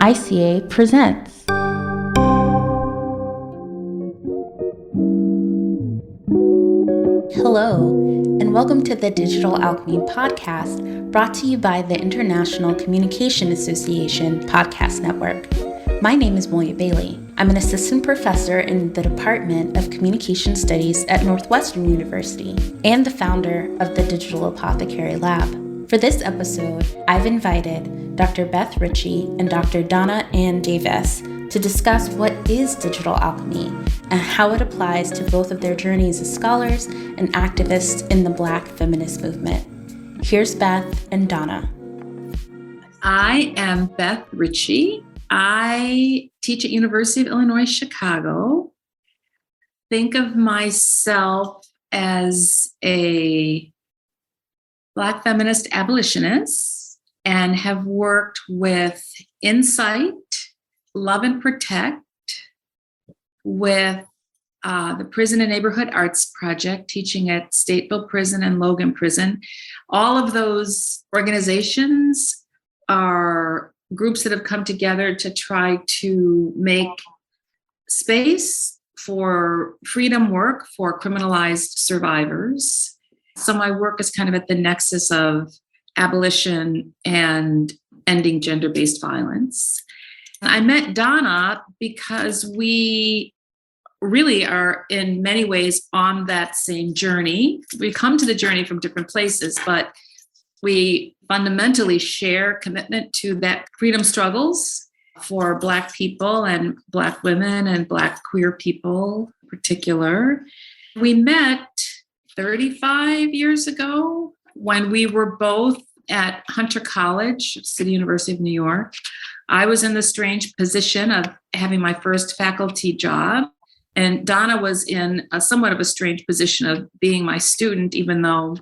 ICA presents. Hello, and welcome to the Digital Alchemy podcast, brought to you by the International Communication Association Podcast Network. My name is Moya Bailey. I'm an assistant professor in the Department of Communication Studies at Northwestern University and the founder of the Digital Apothecary Lab. For this episode, I've invited Dr. Beth Richie and Dr. Dána-Ain Davis to discuss what is digital alchemy and how it applies to both of their journeys as scholars and activists in the Black feminist movement. Here's Beth and Dana. I am Beth Richie. I teach at University of Illinois, Chicago. Think of myself as a Black feminist abolitionist and have worked with Insight, Love and Protect, with the Prison and Neighborhood Arts Project, teaching at Stateville Prison and Logan Prison. All of those organizations are groups that have come together to try to make space for freedom work for criminalized survivors. So my work is kind of at the nexus of abolition and ending gender-based violence. I met Dana because we really are in many ways on that same journey. We come to the journey from different places, but we fundamentally share commitment to that freedom struggles for Black people and Black women and Black queer people in particular. We met 35 years ago when we were both at Hunter College, City University of New York. I was in the strange position of having my first faculty job, and Dana was in a somewhat of a strange position of being my student, even though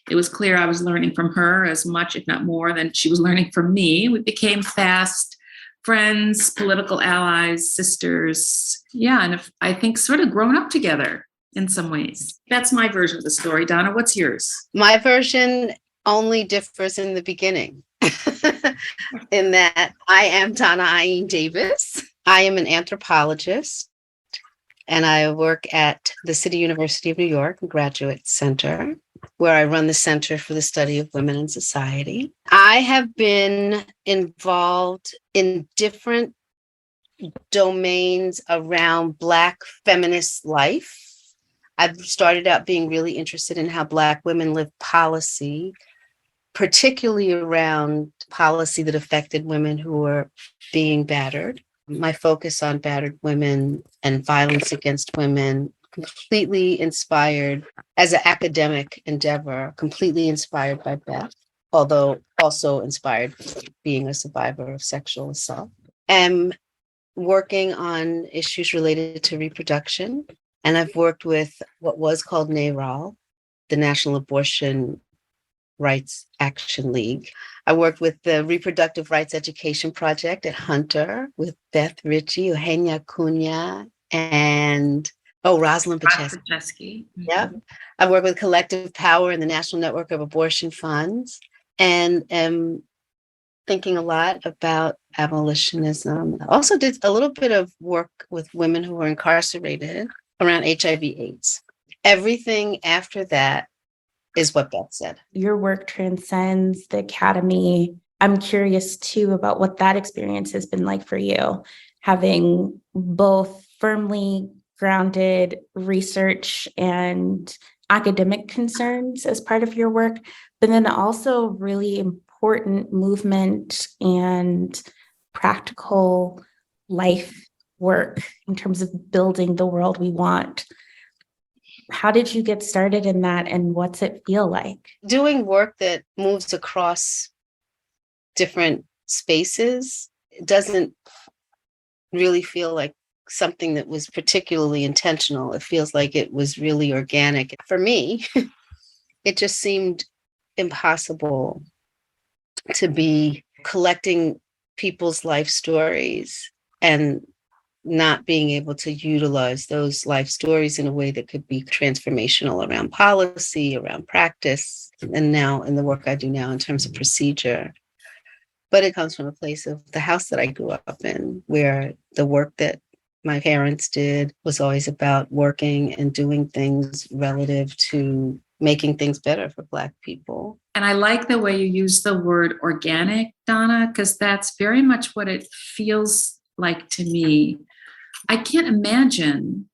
it was clear I was learning from her as much, if not more, than she was learning from me. We became fast friends, political allies, sisters. Yeah, and I think sort of grown up together in some ways. That's my version of the story. Dana, what's yours? My version only differs in the beginning, in that I am Dána-Ain Davis. I am an anthropologist, and I work at the City University of New York Graduate Center, where I run the Center for the Study of Women in Society. I have been involved in different domains around Black feminist life. I've started out being really interested in how Black women live policy, particularly around policy that affected women who were being battered. My focus on battered women and violence against women, completely inspired as an academic endeavor, completely inspired by Beth, although also inspired being a survivor of sexual assault. I'm working on issues related to reproduction, and I've worked with what was called NARAL, the National Abortion Rights Action League. I worked with the Reproductive Rights Education Project at Hunter with Beth Richie, Eugenia Cunha, and Rosalind Pacheski. Yep. I work with Collective Power and the National Network of Abortion Funds, and am thinking a lot about abolitionism. I also did a little bit of work with women who were incarcerated around HIV/AIDS. Everything after that is what Beth said. Your work transcends the academy. I'm curious too about what that experience has been like for you, having both firmly grounded research and academic concerns as part of your work, but then also really important movement and practical life work in terms of building the world we want. How did you get started in that, and what's it feel like? Doing work that moves across different spaces doesn't really feel like something that was particularly intentional. It feels like it was really organic. For me, it just seemed impossible to be collecting people's life stories and not being able to utilize those life stories in a way that could be transformational around policy, around practice, and now in the work I do now in terms of procedure. But it comes from a place of the house that I grew up in, where the work that my parents did was always about working and doing things relative to making things better for Black people. And I like the way you use the word organic, Donna, because that's very much what it feels like to me. I can't imagine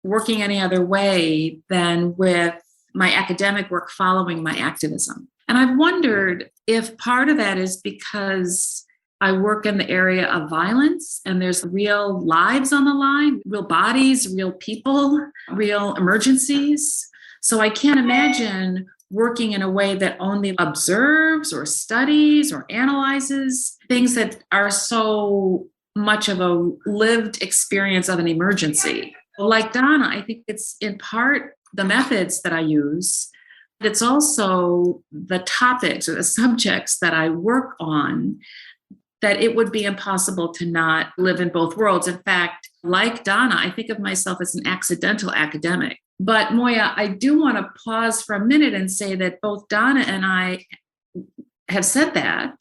working any other way than with my academic work following my activism. And I've wondered if part of that is because I work in the area of violence and there's real lives on the line, real bodies, real people, real emergencies. So I can't imagine working in a way that only observes or studies or analyzes things that are so much of a lived experience of an emergency. Like Donna, I think it's in part the methods that I use. It's also the topics or the subjects that I work on, that it would be impossible to not live in both worlds. In fact, like Donna, I think of myself as an accidental academic. But Moya, I do want to pause for a minute and say that both Donna and I have said that,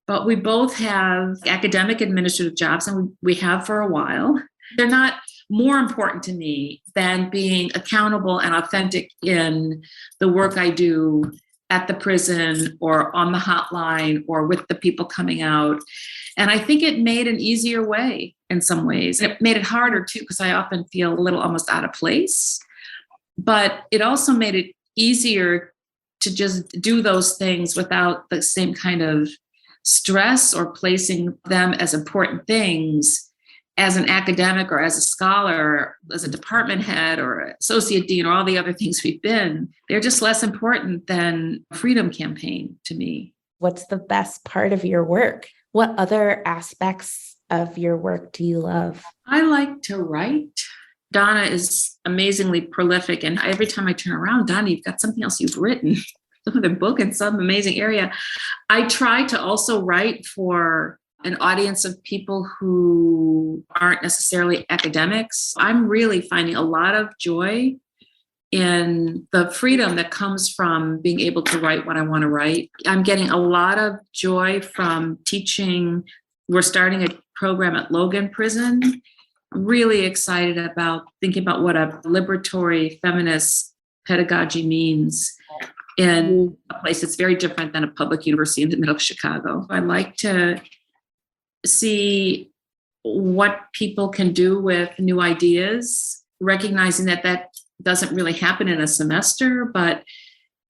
but we both have academic administrative jobs, and we have for a while. They're not more important to me than being accountable and authentic in the work I do at the prison or on the hotline or with the people coming out. And I think it made an easier way in some ways. It made it harder too, because I often feel a little almost out of place. But it also made it easier to just do those things without the same kind of stress or placing them as important things as an academic or as a scholar, as a department head or associate dean or all the other things we've been. They're just less important than a freedom campaign to me. What's the best part of your work? What other aspects of your work do you love? I like to write. Donna is amazingly prolific. And every time I turn around, Donna, you've got something else you've written, some other book in some amazing area. I try to also write for an audience of people who aren't necessarily academics. I'm really finding a lot of joy in the freedom that comes from being able to write what I want to write. I'm getting a lot of joy from teaching. We're starting a program at Logan Prison. Really excited about thinking about what a liberatory feminist pedagogy means in a place that's very different than a public university in the middle of Chicago. I like to see what people can do with new ideas, recognizing that that doesn't really happen in a semester, but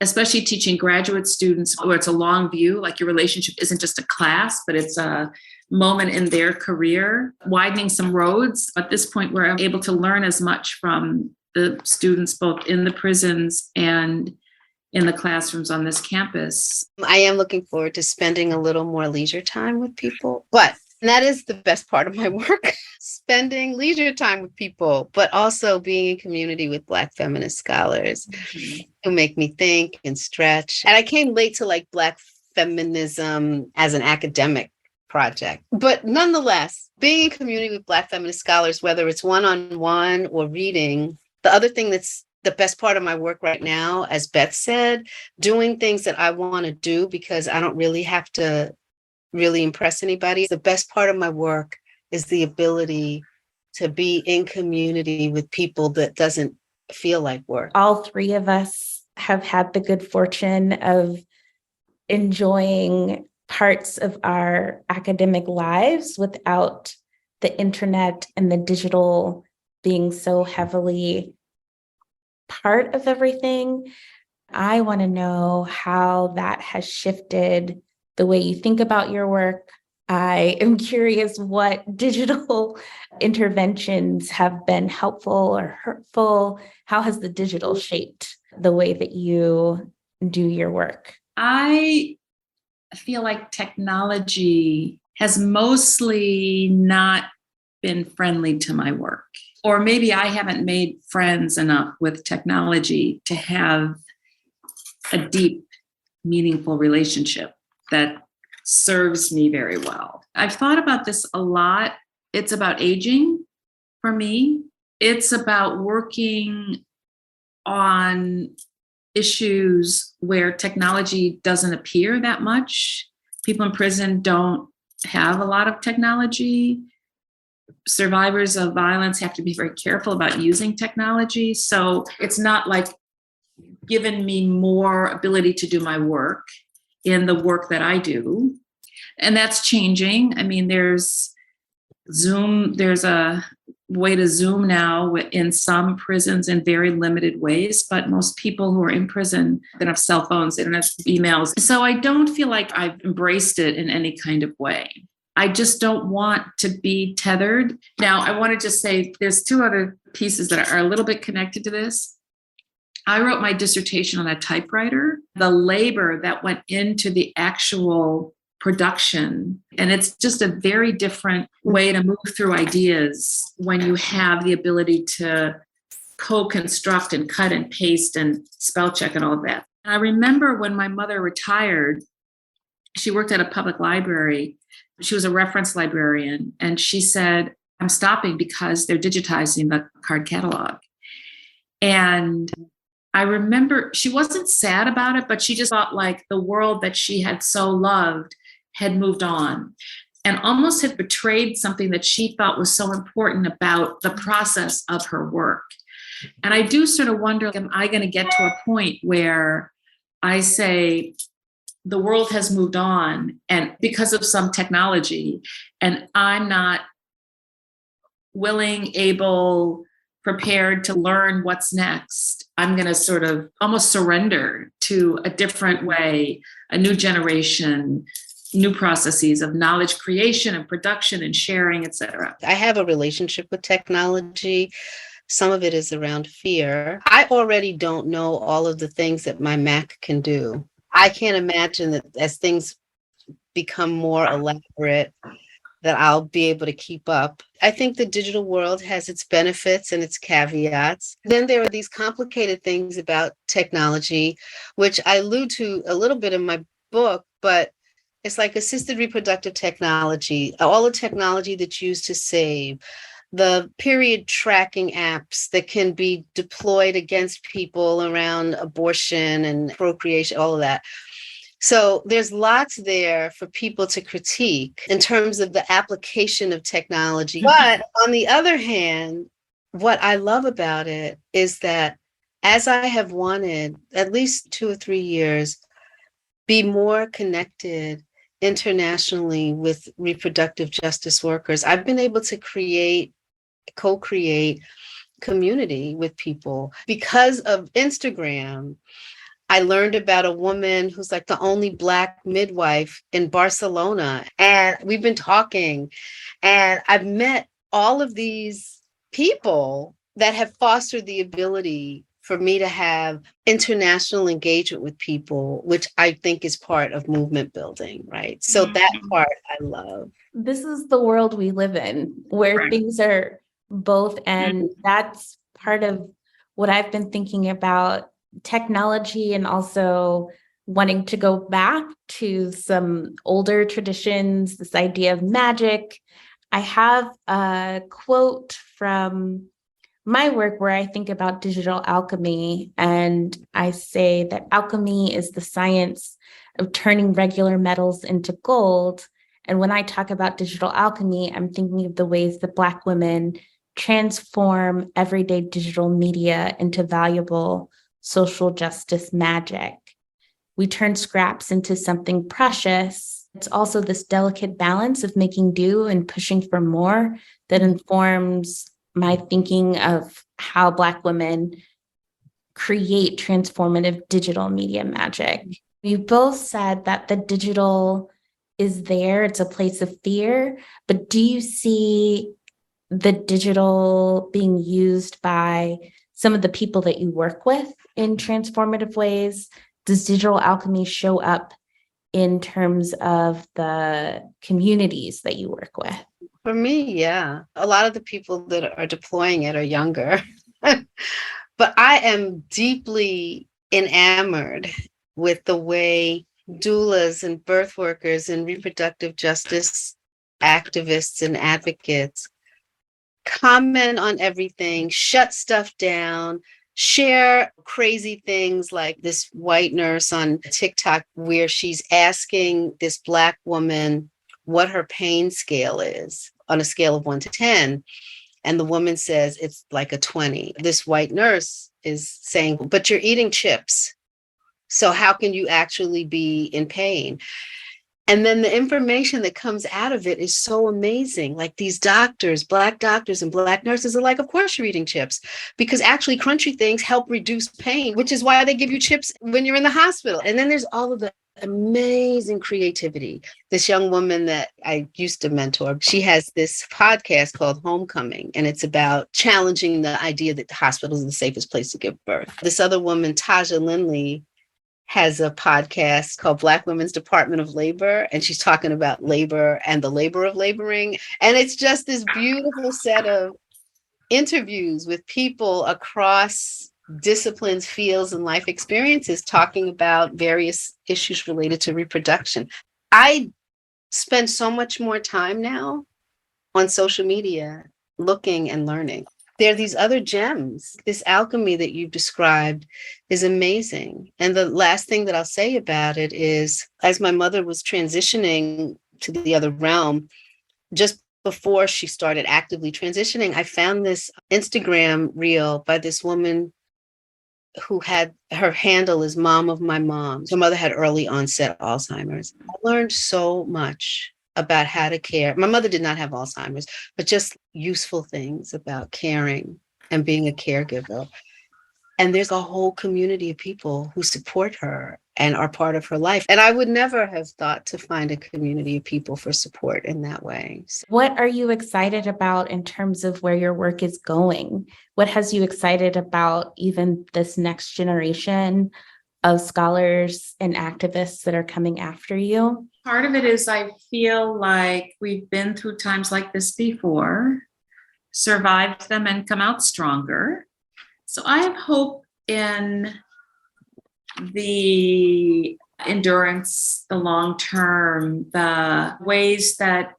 especially teaching graduate students where it's a long view, like your relationship isn't just a class, but it's a moment in their career, widening some roads. At this point, where I'm able to learn as much from the students, both in the prisons and in the classrooms on this campus. I am looking forward to spending a little more leisure time with people, but that is the best part of my work, spending leisure time with people, but also being in community with Black feminist scholars who make me think and stretch. And I came late to like Black feminism as an academic project, but nonetheless, being in community with Black feminist scholars, whether it's one-on-one or reading, the other thing that's the best part of my work right now, as Beth said, doing things that I want to do because I don't really have to really impress anybody. The best part of my work is the ability to be in community with people that doesn't feel like work. All three of us have had the good fortune of enjoying parts of our academic lives without the internet and the digital being so heavily part of everything. I want to know how that has shifted the way you think about your work. I am curious what digital interventions have been helpful or hurtful. How has the digital shaped the way that you do your work? I feel like technology has mostly not been friendly to my work. Or maybe I haven't made friends enough with technology to have a deep, meaningful relationship that serves me very well. I've thought about this a lot. It's about aging for me. It's about working on issues where technology doesn't appear that much, People in prison don't have a lot of technology. Survivors of violence have to be very careful about using technology. So it's not like given me more ability to do my work in the work that I do. And that's changing. I mean, there's Zoom, there's a way to Zoom now in some prisons in very limited ways, but most people who are in prison don't have cell phones, they don't have emails. So I don't feel like I've embraced it in any kind of way. I just don't want to be tethered. Now, I want to just say there's two other pieces that are a little bit connected to this. I wrote my dissertation on a typewriter, the labor that went into the actual production. And it's just a very different way to move through ideas when you have the ability to co-construct and cut and paste and spell check and all of that. And I remember when my mother retired, she worked at a public library. She was a reference librarian. And she said, I'm stopping because they're digitizing the card catalog. And I remember she wasn't sad about it, but she just thought like the world that she had so loved had moved on and almost had betrayed something that she thought was so important about the process of her work. And I do sort of wonder, am I going to get to a point where I say the world has moved on and because of some technology, and I'm not willing, able, prepared to learn what's next. I'm going to sort of almost surrender to a different way, a new generation, new processes of knowledge creation and production and sharing, et cetera. I have a relationship with technology. Some of it is around fear. I already don't know all of the things that my Mac can do. I can't imagine that as things become more elaborate, that I'll be able to keep up. I think the digital world has its benefits and its caveats. Then there are these complicated things about technology, which I allude to a little bit in my book, but it's like assisted reproductive technology, all the technology that's used to save, the period tracking apps that can be deployed against people around abortion and procreation, all of that. So there's lots there for people to critique in terms of the application of technology. But on the other hand, what I love about it is that as I have wanted at least 2 or 3 years, be more connected internationally with reproductive justice workers, I've been able to co-create community with people. Because of Instagram, I learned about a woman who's like the only Black midwife in Barcelona. And we've been talking, and I've met all of these people that have fostered the ability for me to have international engagement with people, which I think is part of movement building, right? So that part I love. This is the world we live in, where things are both, and that's part of what I've been thinking about technology, and also wanting to go back to some older traditions, this idea of magic. I have a quote from my work where I think about digital alchemy, and I say that alchemy is the science of turning regular metals into gold. And when I talk about digital alchemy, I'm thinking of the ways that Black women transform everyday digital media into valuable social justice magic. We turn scraps into something precious. It's also this delicate balance of making do and pushing for more that informs my thinking of how Black women create transformative digital media magic. You both said that the digital is there, it's a place of fear, but do you see the digital being used by some of the people that you work with in transformative ways? Does digital alchemy show up in terms of the communities that you work with? For me, yeah. A lot of the people that are deploying it are younger. But I am deeply enamored with the way doulas and birth workers and reproductive justice activists and advocates comment on everything, shut stuff down, share crazy things like this white nurse on TikTok where she's asking this Black woman what her pain scale is on a scale of 1 to 10. And the woman says it's like a 20. This white nurse is saying, but you're eating chips. So how can you actually be in pain? And then the information that comes out of it is so amazing. Like these doctors, Black doctors and Black nurses are like, of course you're eating chips, because actually crunchy things help reduce pain, which is why they give you chips when you're in the hospital. And then there's all of the amazing creativity. This young woman that I used to mentor, she has this podcast called Homecoming, and it's about challenging the idea that the hospital is the safest place to give birth. This other woman, Taja Lindley, has a podcast called Black Women's Department of Labor, and she's talking about labor and the labor of laboring. And it's just this beautiful set of interviews with people across disciplines, fields, and life experiences talking about various issues related to reproduction. I spend so much more time now on social media looking and learning. There are these other gems. This alchemy that you've described is amazing. And the last thing that I'll say about it is, as my mother was transitioning to the other realm, just before she started actively transitioning, I found this Instagram reel by this woman who had, her handle is Mom of My Mom. Her mother had early onset Alzheimer's. I learned so much about how to care. My mother did not have Alzheimer's, but just useful things about caring and being a caregiver. And there's a whole community of people who support her and are part of her life. And I would never have thought to find a community of people for support in that way. So, what are you excited about in terms of where your work is going? What has you excited about even this next generation of scholars and activists that are coming after you? Part of it is I feel like we've been through times like this before, survived them, and come out stronger. So I have hope in the endurance, the long term, the ways that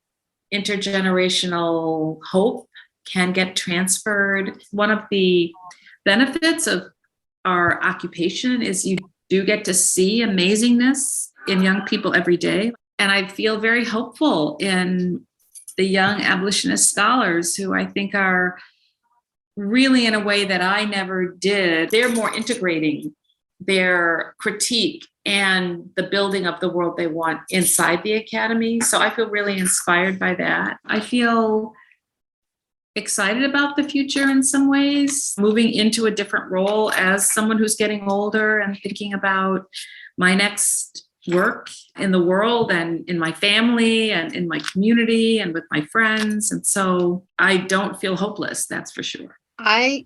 intergenerational hope can get transferred. One of the benefits of our occupation is you do get to see amazingness in young people every day. And I feel very hopeful in the young abolitionist scholars who I think are really, in a way that I never did, they're more integrating their critique and the building of the world they want inside the academy. So I feel really inspired by that. I feel excited about the future in some ways, moving into a different role as someone who's getting older and thinking about my next work in the world and in my family and in my community and with my friends. And so I don't feel hopeless, that's for sure. I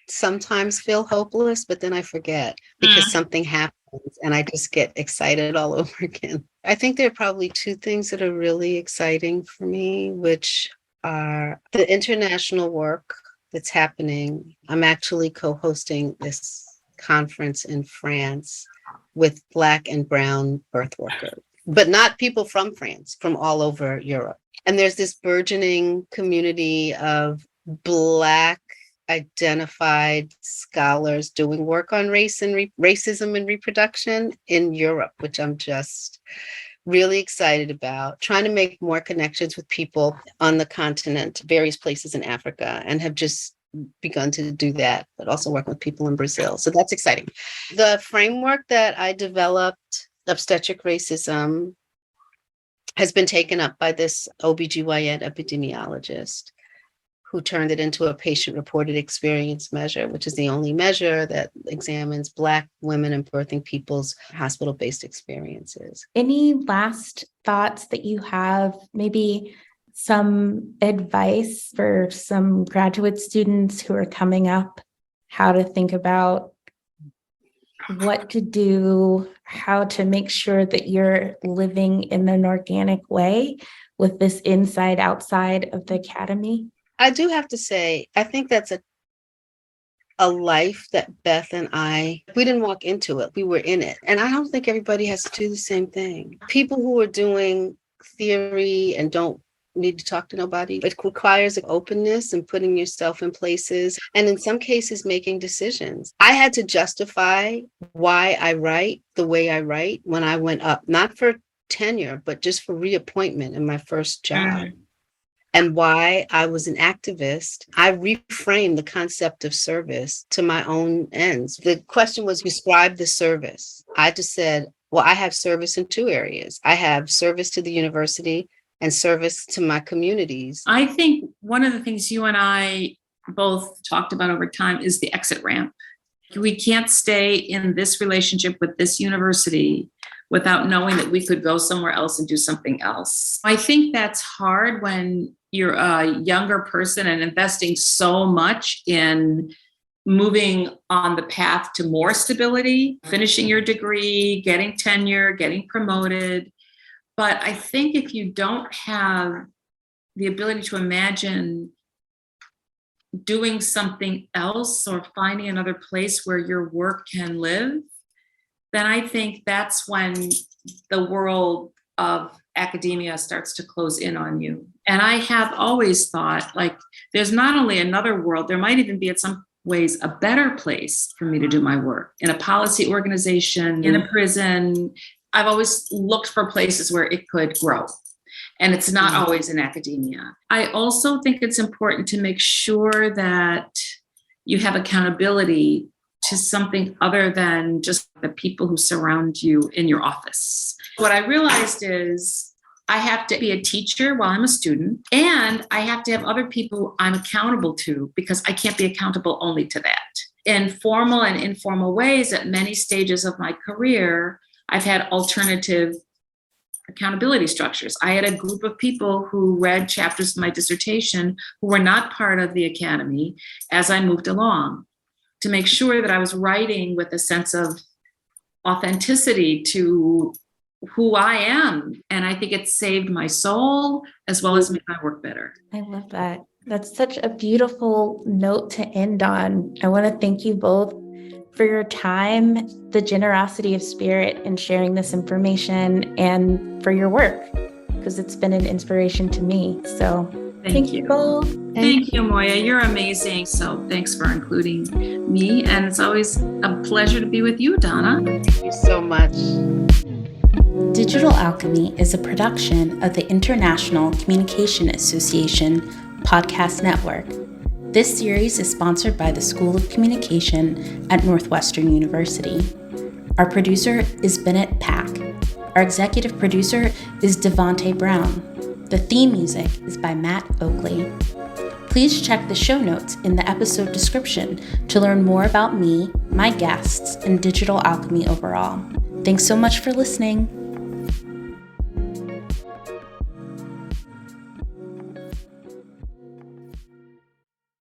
sometimes feel hopeless, but then I forget because something happens and I just get excited all over again. I think there are probably two things that are really exciting for me, which are the international work that's happening. I'm actually co-hosting this conference in France with Black and brown birth workers, but not people from France, from all over Europe. And there's this burgeoning community of Black identified scholars doing work on race and racism and reproduction in Europe, which I'm just really excited about, trying to make more connections with people on the continent, various places in Africa, and have just begun to do that, but also work with people in Brazil. So that's exciting. The framework that I developed, obstetric racism, has been taken up by this OBGYN epidemiologist who turned it into a patient-reported experience measure, which is the only measure that examines Black women and birthing people's hospital-based experiences. Any last thoughts that you have, maybe some advice for some graduate students who are coming up, how to think about what to do, how to make sure that you're living in an organic way with this inside outside of the academy? I do have to say, I think that's a life that Beth and we didn't walk into it, we were in it. And I don't think everybody has to do the same thing. People who are doing theory and don't need to talk to nobody. It requires openness and putting yourself in places, and in some cases, making decisions. I had to justify why I write the way I write when I went up, not for tenure, but just for reappointment in my first job. And why I was an activist. I reframed the concept of service to my own ends. The question was, describe the service. I just said, well, I have service in two areas. I have service to the university and service to my communities. I think one of the things you and I both talked about over time is the exit ramp. We can't stay in this relationship with this university without knowing that we could go somewhere else and do something else. I think that's hard when you're a younger person and investing so much in moving on the path to more stability, finishing your degree, getting tenure, getting promoted. But I think if you don't have the ability to imagine doing something else or finding another place where your work can live, then I think that's when the world of academia starts to close in on you. And I have always thought, like, there's not only another world, there might even be in some ways a better place for me to do my work, in a policy organization, in a prison. I've always looked for places where it could grow. And it's not always in academia. I also think it's important to make sure that you have accountability to something other than just the people who surround you in your office. What I realized is I have to be a teacher while I'm a student, and I have to have other people I'm accountable to, because I can't be accountable only to that. In formal and informal ways, at many stages of my career, I've had alternative accountability structures. I had a group of people who read chapters of my dissertation who were not part of the academy as I moved along, to make sure that I was writing with a sense of authenticity to who I am. And I think it saved my soul as well as made my work better. I love that. That's such a beautiful note to end on. I want to thank you both for your time, the generosity of spirit in sharing this information, and for your work, because it's been an inspiration to me. So thank you both. Thank you, Moya. You're amazing. So thanks for including me. And it's always a pleasure to be with you, Donna. Thank you so much. Digital Alchemy is a production of the International Communication Association podcast network. This series is sponsored by the School of Communication at Northwestern University. Our producer is Bennett Pack. Our executive producer is Devontae Brown. The theme music is by Matt Oakley. Please check the show notes in the episode description to learn more about me, my guests, and Digital Alchemy overall. Thanks so much for listening.